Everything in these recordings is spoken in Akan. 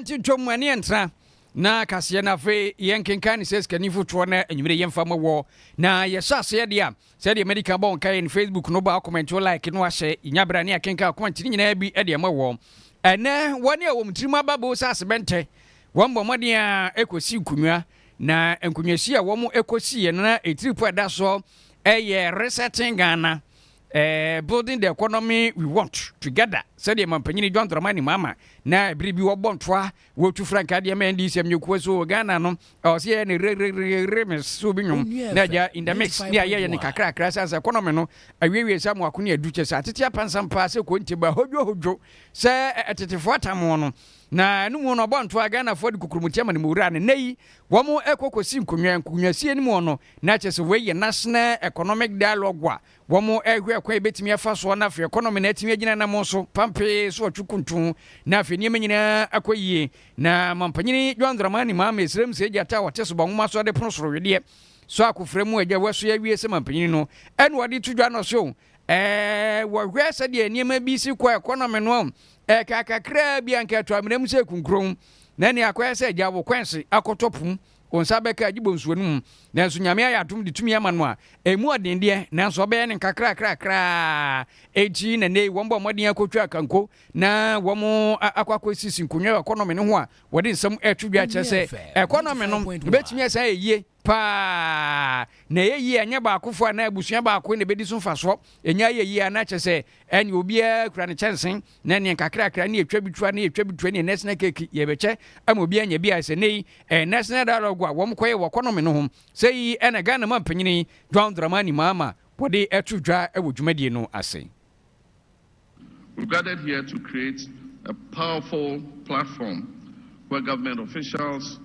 enti twom ani entra na kase na fe yenkenkan says kanifo to na enwire yemfa mawo na yesase dia say the medical bon kai in Facebook no ba comment o like no ahye nyabra ne akenka comment ni nyina bi e de mawo ene woni a womtirima babo sase bente wombo mode a ekosi kunwa na enkunwasi a womo ekosi ye na etiripo da so resetting Ghana building the economy we want together. Said the Mampany John Dramani Mama. Na bribi wo bontwa wo tu franka de mendi sem nyuko so Ghana no o se ne remes so binyum na ja in the mix ne aye ne kakra krasa sa economy no awewe sam akone aduche sa tete apansam pa se ko ntiba hodwo se etetefo atamo no na no mu no bontwa Ghana for de kukurumutiama ne mura ne nei wo mo ekokosi nkunwasie ne mu no na chese we ye national economic dialogue wa wo mo ehwe kwa betimi afa so na fe economy na atimi agina na mo so pampe so atwukuntu na fe niam nyina akoyie na mampanyini John Dramani Mama Esrem se jata wote so banwoma so de pono soro wede so akofremu agya waso ya wie se mampanyini no ene wade tudwa no so wo hwe se de niam bi si kwa economy no kakakra bi anka to amnam se kunkron na ne akoya se agya wo kwense akotopum onsa beka agibo nsuanum nanso nyame ayatom de tumi ama no a emu odende nanso obe ne kakra eti na nei wombo moden akotwa kanko na womo akwakosi nkunwa economy no ho a wode nsam atudwa kyese economy no betumi asa eyie pa na yeyi anya ba akofo na abusua ba akọ ne bedi so faso enya yeyi ana kyese eni obia kura ne chansen na ne kakra ne etwa bitwa ne national cake ye beche am obia nya bia se nei national dialogue a wom koye economy no ho sei ena Ghana mampanyini John Dramani Mama wode atudwa ewodwumadie no ase. We've gathered here to create a powerful platform where government officials,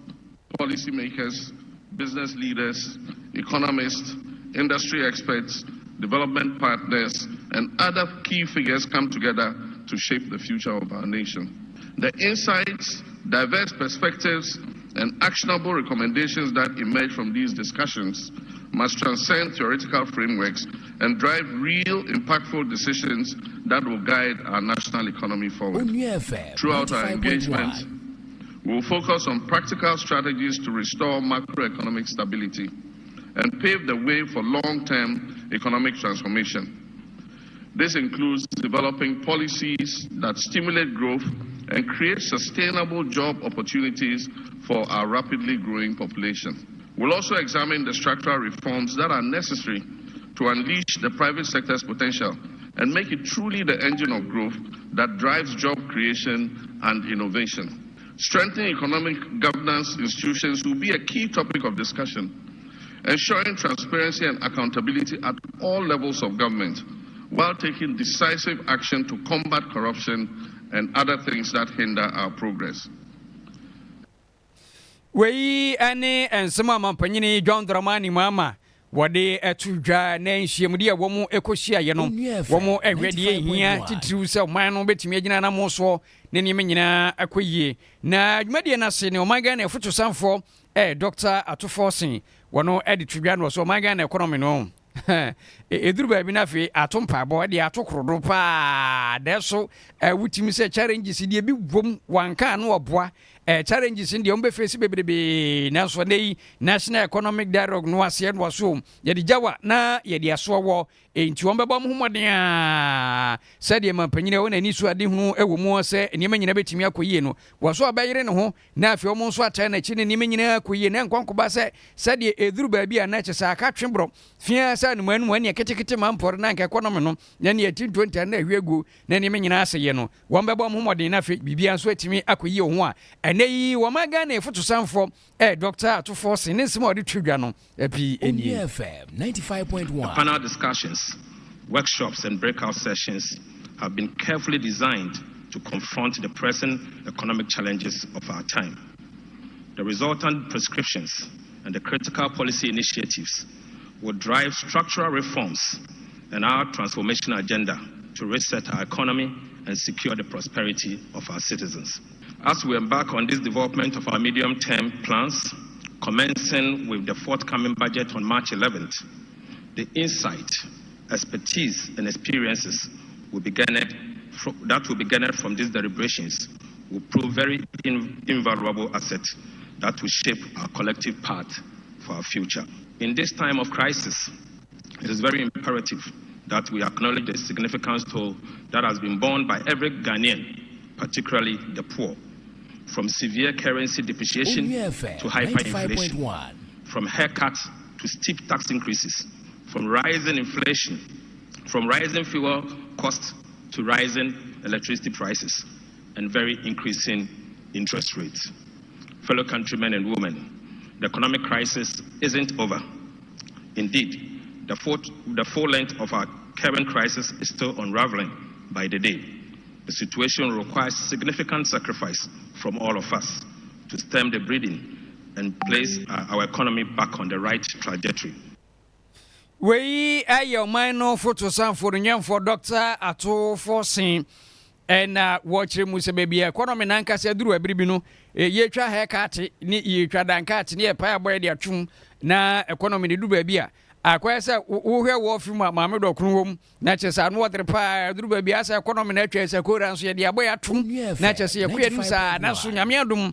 policymakers, business leaders, economists, industry experts, development partners, and other key figures come together to shape the future of our nation. The insights, diverse perspectives, and actionable recommendations that emerge from these discussions must transcend theoretical frameworks and drive real, impactful decisions that will guide our national economy forward. Throughout our engagement, we will focus on practical strategies to restore macroeconomic stability and pave the way for long-term economic transformation. This includes developing policies that stimulate growth and create sustainable job opportunities for our rapidly growing population. We'll also examine the structural reforms that are necessary to unleash the private sector's potential and make it truly the engine of growth that drives job creation and innovation. Strengthening economic governance institutions will be a key topic of discussion. Ensuring transparency and accountability at all levels of government, while taking decisive action to combat corruption and other things that hinder our progress. We ane ensema mampanyini John Dramani Mama wade atudwa na nhyiamudi a womo ekohia ye no womo ehwede hia titiriu se oman no betimi agina na mo so ne ne menyina akoyie na adwumade na se ne omaga na efoto sanfo Dr. Atofosin wono editudwa no so omaga na economy no eduru ba bi na fe atompa bo de atokrodo pa deso wutimi se challenges de bi bom wanka na oboa challenges ndi ombe face bebrebe na so nei national economic dialogue no ase no so ye di jawa na ye di aso wo enti ombe bom homoden a sade mampanyine wona ni so ade hu ewo mu se enima nyina betimi akoyie no wo so abayire ne ho na afi omo so ata na chi ne enima nyina akoyie na nkwankoba se sade eduru ba bi a na che sa aka twebro fia sa no manu ani ketekete mampor na nka economy no na ne 2020 na hwegu na enima nyina aseye no wombe bom homoden na afi bibia so atimi akoyie ho a nei womaga na efoto sanfo Dr. Atofosin nsimo de twedwa no epi eni FM 95.1. Panel discussions, workshops and breakout sessions have been carefully designed to confront the pressing economic challenges of our time. The resultant prescriptions and the critical policy initiatives will drive structural reforms and our transformation agenda to reset our economy and secure the prosperity of our citizens. As we embark on this development of our medium-term plans, commencing with the forthcoming budget on March 11th, the insight, expertise, and experiences that will be garnered from these deliberations will prove very invaluable asset that will shape our collective path for our future. In this time of crisis, it is very imperative that we acknowledge the significant toll that has been borne by every Ghanaian, particularly the poor, from severe currency depreciation to hyperinflation, from haircuts to steep tax increases, from rising inflation, from rising fuel costs to rising electricity prices, and very increasing interest rates. Fellow countrymen and women, the economic crisis isn't over. Indeed, the full length of our current crisis is still unraveling by the day. The situation requires significant sacrifice from all of us to stem the bleeding and place our economy back on the right trajectory. We are your minor photo sam for Dr. Ato Forcing and watch Musa baby economy nanka se duru abiribi no ye twa haircut ni ye twa dankat ni e pa boy dia twum na economy ni du baby a akwese wo hwe wo fi ma me do kunu wom na chesa no wodre pa duru baby asa economy na twa se ko ran so ye dia boy atum na chesa ye kuyanu sa na so nyame adum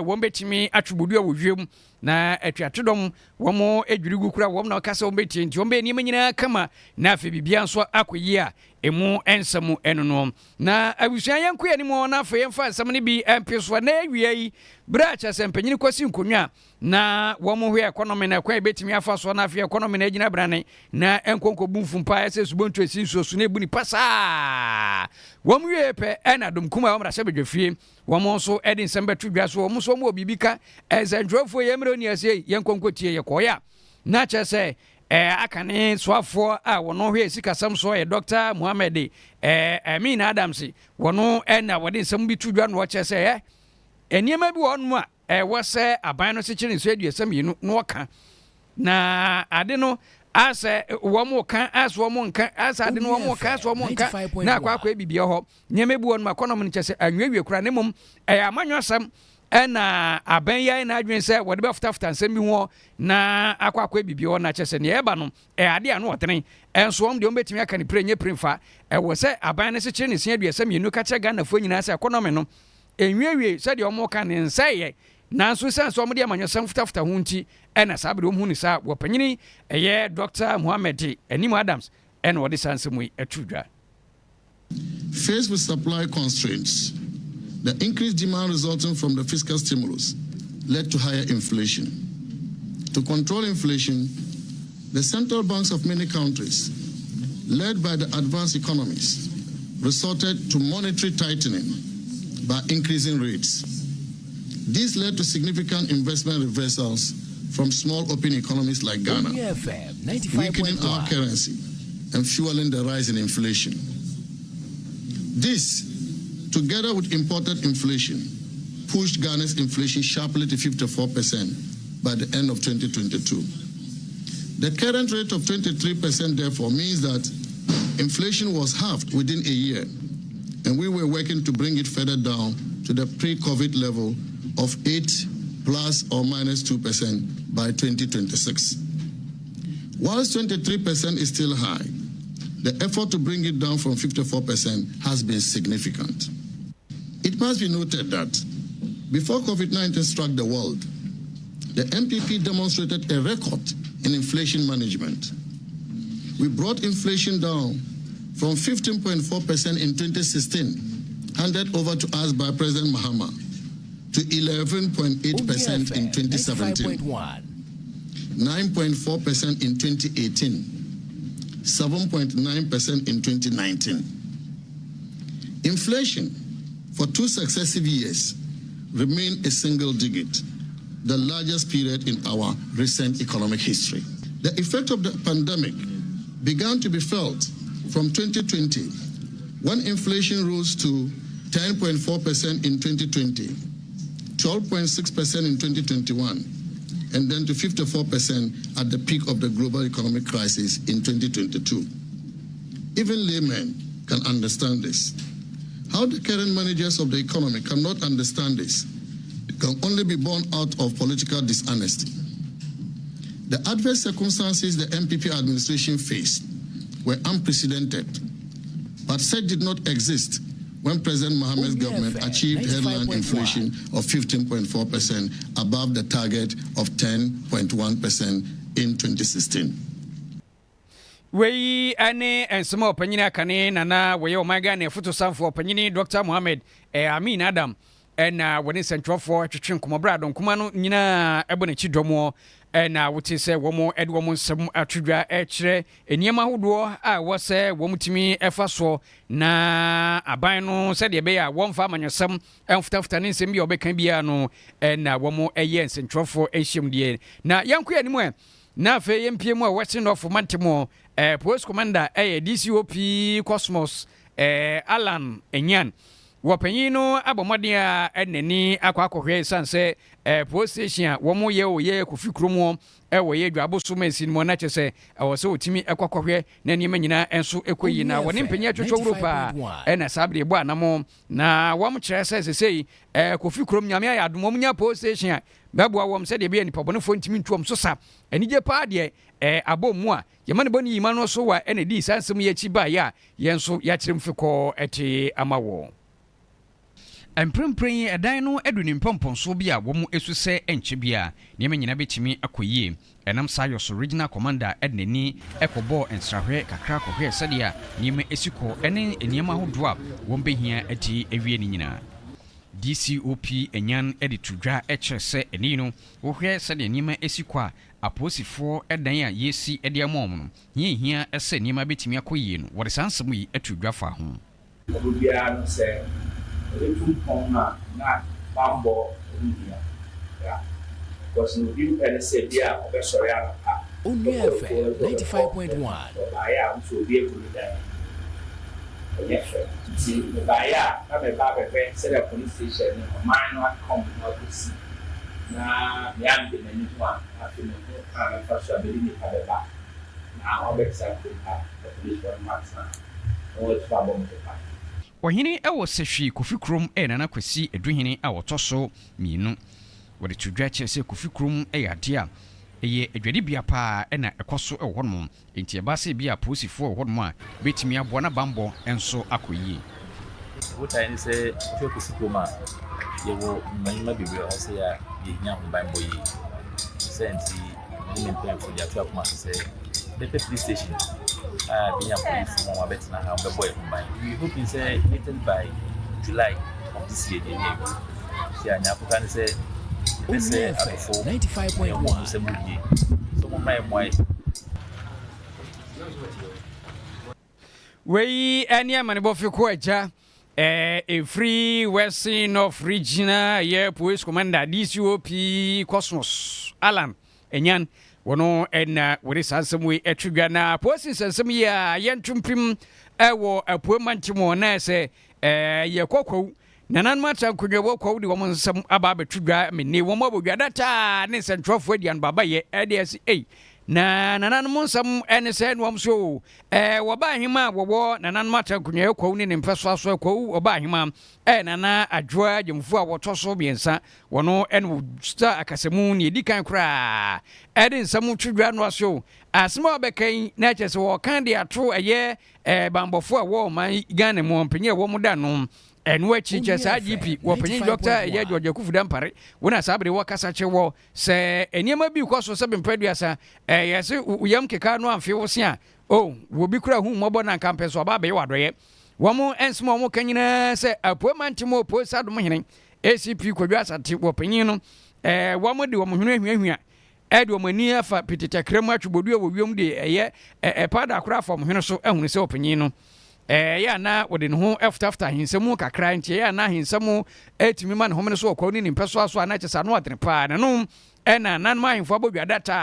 wo betimi atwobudu awodwem na atwatedom wo edwirigu kura wo na kasa wo beti nti wo be ni manyina kama na afi bibia nso akoyi a emu ensamu enono na abusuan yanko ya ni mo na afa yemfa nsam ne bi empeso na awia yi bra cha sempanyini kwasi nkonwa na wo mo hwe economy na kwa betimi afa so na afi economy na agina brane na enkonko bumfumpa ese subontu esinso so na ebuni pasa wo mo hwe pe ena dom kuma wo mra se bedwafie wo mo so edin sembetu dwa so wo mo so mo obibika ezandrofo yemre ni ase yenkonko tie ye koya na cha se akane swafo a wono hwe sikasam so e Dr. Mohammed Amin Adams wono na wode nsam bi tudwa no che se eniema bi wono a wose aban no se kire so aduasam yinu no ka na ade no ase wo mo kan ase wo mo nka ase ade no wo mo kan ase wo mo nka na akwa ebibie ho niema bi wono makono mo che se anwawie kura ne mum amanyosam ena abenya na adwen se wode be futafta nsem bi ho na akwa bibi ho na chese ne eba no ade anu otene enso om de om betimi aka ne prenye premfa wo se aban ne se kire ne sia aduasam yenu ka che Ghana fo nyina se economy no enwiewie se de om ka ne nseye nanso sense om de amanyosam futafta ho nti ena sabe om hu ni sa wo panyini eye Dr. Mohammed Anim Adams en wode sansem yi atudwa. Faced with supply constraints, the increased demand resulting from the fiscal stimulus led to higher inflation. To control inflation, the central banks of many countries, led by the advanced economies, resorted to monetary tightening by increasing rates. This led to significant investment reversals from small open economies like Ghana, weakening our currency and fueling the rise in inflation. This, together with imported inflation, pushed Ghana's inflation sharply to 54% by the end of 2022. The current rate of 23% therefore means that inflation was halved within a year, and we were working to bring it further down to the pre-COVID level of 8 plus or minus 2% by 2026. Whilst 23% is still high, the effort to bring it down from 54% has been significant. It must be noted that before COVID-19 struck the world, the MPP demonstrated a record in inflation management. We brought inflation down from 15.4% in 2016, handed over to us by President Mahama, to 11.8% in 2017, 9.4% in 2018, 7.9% in 2019. Inflation for 2 successive years remained a single digit, the largest period in our recent economic history. The effect of the pandemic began to be felt from 2020, when inflation rose to 10.4% in 2020, 12.6% in 2021, and then to 54% at the peak of the global economic crisis in 2022. Even laymen can understand this. How the current managers of the economy cannot understand this can only be born out of political dishonesty. The adverse circumstances the MPP administration faced were unprecedented, but such did not exist when President Mohammed's government achieved headline inflation of 15.4% above the target of 10.1% in 2016. We ane ensema opanyini akane nana we omaga na foto sanfo opanyini Dr. Mohammed Amin Adam na woni central for twetwe nkomobra don kuma no nyina ebone chidomo na wote se womo edwomo nsem atudwa ekire eniema hodo a wose womutimi efaso na aban no se de be ya womfa amanyosem emfutafuta ne nsem bi obeka bia no na womo eye central for ehiem die na yanko animu na fe yempie mu a western of mantemo police commander DCOP Cosmos Alan Enyan wapanyino abomode a enani akwakohwe sanse police station wo mo ye oye kofikromo wo ye dwaboso mansin mo na chese wo se otimi ekwakohwe na nima nyina enso ekoyi na woni mpanya twetwo Europa na sabre ebo anamo na wo mo kire sei kofikrom nyame ya adomom nya police station babua wom se de be nipa bonefo ntimi ntuom so sa enije pa de abomu a yemane boni yima no so wa enedi sansem ye chi ba ya yenso ya kirem fekọ ete amawo emprempren edan no eduni mpomponso bi a womu esuse enche bia niam nyina betimi akoyie enam sayos original commander ednani ekobo ensrahwe kakra kohwe sade a niam esiko ene eniam ahodo a wombehia ati ewie ni nyina DCOP enyan editudwa echese eni no wohwe sade niam esiko a aposifo edan a yesi ediamom no hia ese niam betimi akoyie no wode sansem yi atudwa fa ho obia no se the na bambo India. Yeah. Because no you can say yeah, sorry, Onua 95.1. I am so be able to that. Yes, see, the buyer, I'm a barber, set up police station, mine not come out to see. Now, the young one, I feel no first ability to have a back. Now, I'll exactly have the police one month now. Oh, it's problem to find. Ohini ewo sehwi kofikrom nana kwasi eduhini a wotoso mienu wode tudwa chese kofikrom ade a eye edwade bia pa na ekoso ewo honom enti ebase bia posifo ewo honom a betimi abo na bambo enso akoyi wotai ni se kofikrom a yewo manyima bibio ase ya yehia ho bambo yi senti ni mpemfo ya tu akoma se the police station being police from Abetina and the boy from mine. We hope in say written by July of this year. See, I can say, let's say, 95.1. So, my wife. We any man bofi kwaja a free western of regional yeah police commander DCOP Cosmos Alan Enyan wono en wori sansem we atwudwa na police sansem ya yentumpim ewo apuamantimo na se ye kokwo nanan mata kudwo kwa wudi wo nsem aba betwudwa menni wo mabodwa data ne centrofo dian baba ye DSA na nanan nsem en se no so woba hima wowo nanan mata kunye kwa wuni ne mpeso aso kwa woba hima nana adwoa jemfu a wotoso biensa wono en sta akasemu ne dikan kra edin samu twudwa no aso asma obekan na chese wo kan de ato eye bambofo a wo man Ghana mo mpenye wo muda no enwe chiche sa GP wo penye doctor eye George Kufuda mpare wona sabre wo kasa che wo se eniema bi kwaso se bempeduasa yese uyam keka no amfe wo sia wo bi kura hu mobo na kampeso aba be wadoye womo ensmo mo kanyina se apuamantimo posa dum hene ACP kwadwasa ti wo penye no womo de wo mo hwehwehwea edo mani afa pititakrem atwobodu wo wiom de eye pada akura fam hene so ehunu se opanyin no ya na wode ne ho after hinsemu kakra ntie ya na hinsemu etimi man homene so okwa ni mpeso aso ana kyesa no adene pa na no na nan ma himfo abodwa data